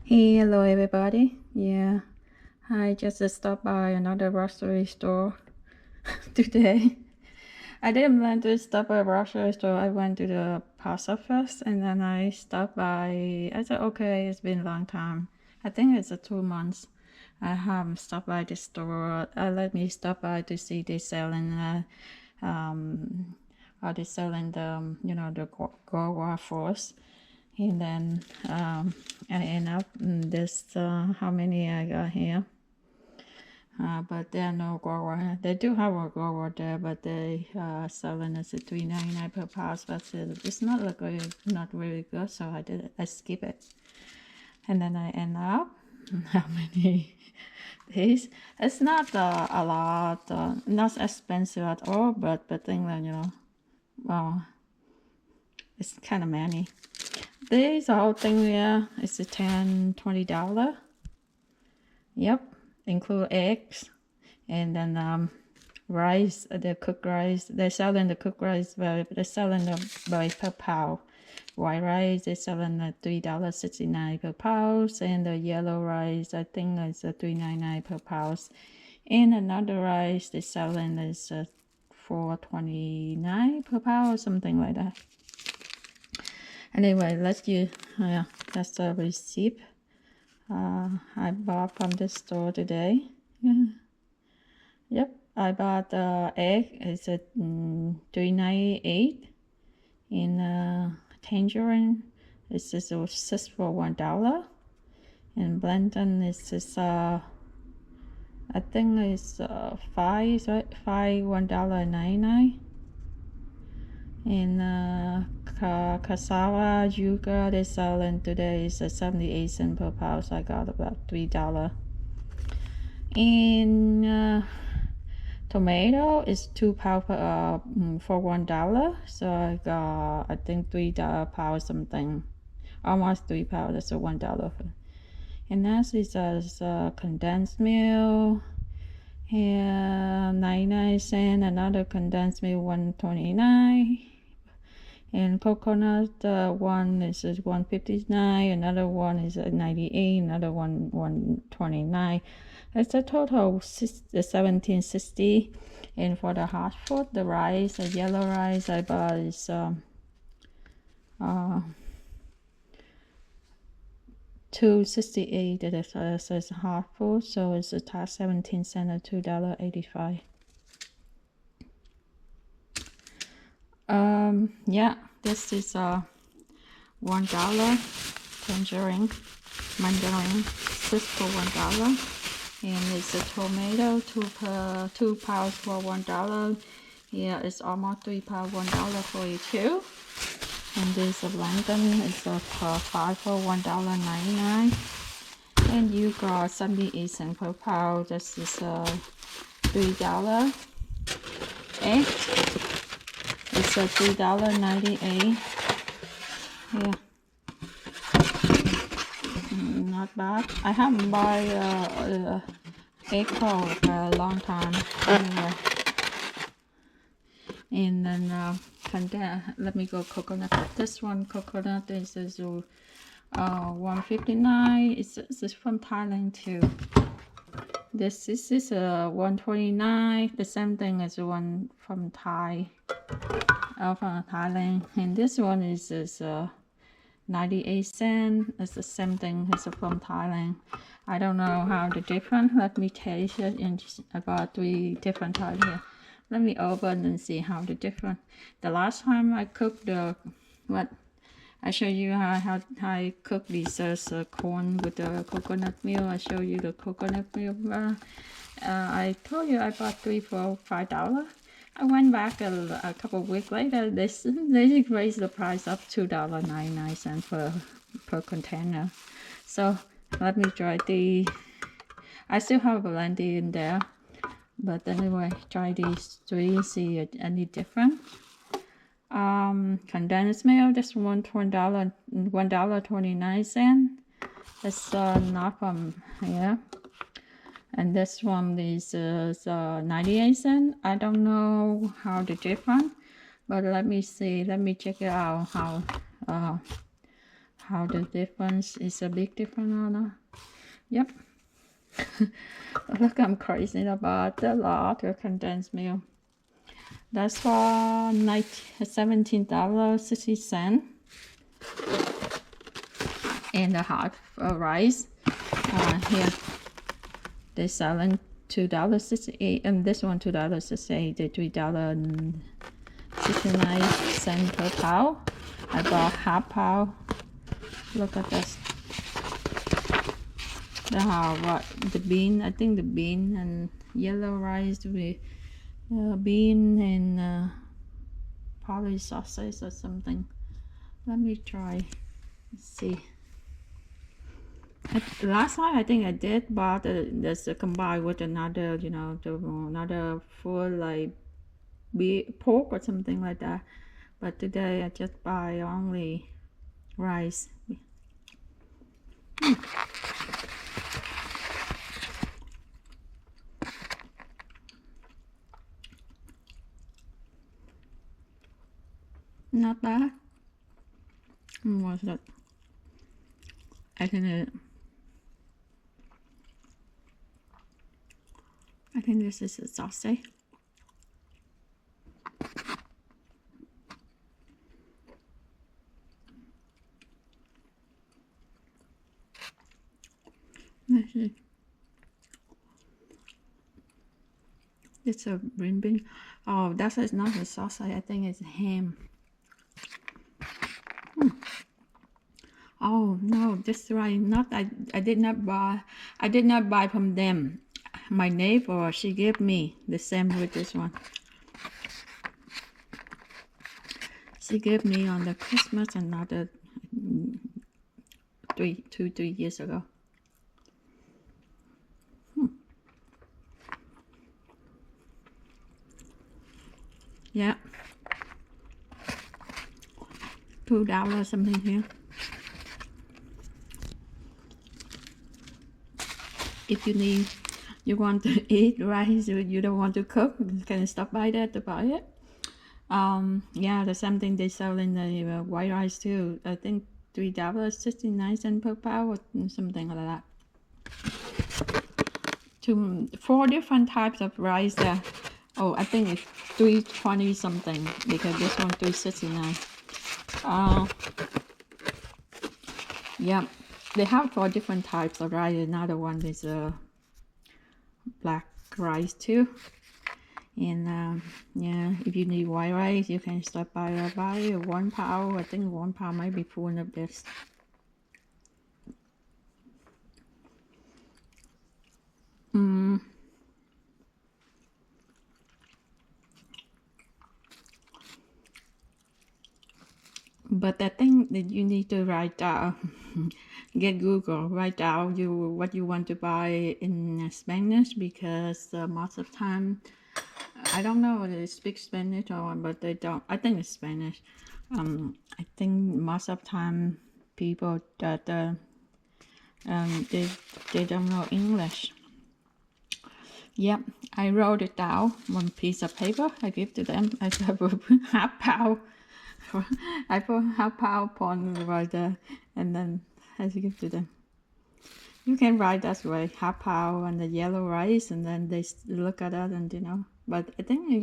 Hey, hello everybody. Yeah, I just stopped by another grocery store today. I didn't plan to stop by a grocery store. I went to the pasta first and then I stopped by. I said, okay, it's been a long time. I think it's 2 months. I haven't stopped by the store. Let me stop by to see they selling, are they selling the, the guava fruits. And then I end up this how many I got here, but there are no grower. They do have a grower there, but they selling us at $3.99 per pound. But it's not like not really good, so I skip it. And then I end up how many days? It's not a lot, not expensive at all, but thing that well, it's kind of many. This whole thing here is a $10-$20. Yep, include eggs and then rice, the cooked rice. They're selling the cooked rice, but they're selling the by per pound. White rice they're selling at $3.69 per pound, and the yellow rice I think is $3.99 per pound. And another rice they're selling is $4.29 per pound, something like that. Anyway, let's use, that's the receipt I bought from the store today. Yep, I bought the egg. It's at $3.98. In Tangerine, it's just 6 for $1. And Plantain is just I think it's 5, right? 5 $1.99. And cassava Yuca they selling today is 78 cents per pound. So I got about $3. And tomato is 2 pounds for $1. So I got I think $3 something, almost 3 pounds. That's $1. And next is condensed milk. And 99 cents. Another condensed milk 129. And coconut one is 159, another one is 98, another one 129. It's a total 1760. And for the hot food, the rice, the yellow rice I bought is $2.68. That says hot food, so it's a tax 17 cents at $2.85. Yeah, this is $1 tangerine, mandarin, 6 for $1. And it's a tomato, 2 pounds for $1. Yeah, it's almost 3 pounds, $1.42. And this plantain is 5 for $1.99. And you got 78 cents per pound. This is $3. Egg. It's $3.98. Yeah, not bad. I haven't bought egg for a long time. Anyway, and then let me go coconut. This one coconut is $159. It's from Thailand too. This is $129. The same thing as the one from Thailand. And this one is 98 cents. It's the same thing as from Thailand. I don't know how the different. Let me taste it. And I got 3 different types here. Let me open and see how the different. The last time I cooked I show you how I cook these corn with the coconut milk. I show you the coconut milk. I told you I bought 3 for $5. I went back a couple of weeks later. They raised the price up $2.99 per container. So let me try the. I still have plenty in there, but anyway, try these 3. See any different. Condensed milk. This $1.29. That's not from here. And this one is 98 cents. I don't know how the different, but let me see. Let me check it out how the difference is a big difference or not. Yep. Look, I'm crazy about the lot of condensed milk. That's for $17.60 and a half rice. Here they're selling $2.68, and this one $2.68. The $3.69 per pound. I bought half pound. Look at this. The bean, I think the bean and yellow rice with bean and probably sausage or something. Let me try. Let's see. Last time I think I did, but there's combined with another, you know, another food like pork or something like that. But today I just buy only rice. Not bad. What's that? I think this is a sausage. Let's see. It's a green bean. Oh, that is not a sausage. I think it's ham. Oh no, this right. I did not buy from them. My neighbor, she gave me the same with this one. She gave me on the Christmas another 3 years ago. Yeah, $2 something here. If you want to eat rice, you don't want to cook, you can stop by there to buy it. Yeah, the same thing they sell in the white rice too. I think $3.69 per pound or something like that. 4 different types of rice there. Oh, I think it's $3.20 something because this one $3.69. Yeah, they have 4 different types of rice. Another one is black rice too. And yeah, if you need white rice, you can stop by or buy 1 pound. I think 1 pound might be full of this. But I think that you need to write down, get Google, write down what you want to buy in Spanish, because most of the time, I don't know whether they speak Spanish or, but they don't. I think it's Spanish. I think most of the time people that they don't know English. Yep, I wrote it down, 1 piece of paper. I give to them. I said half pound. I put half pound upon right there, and then I give to them. You can write that way, half pound and the yellow rice, and then they look at that and you know. But I think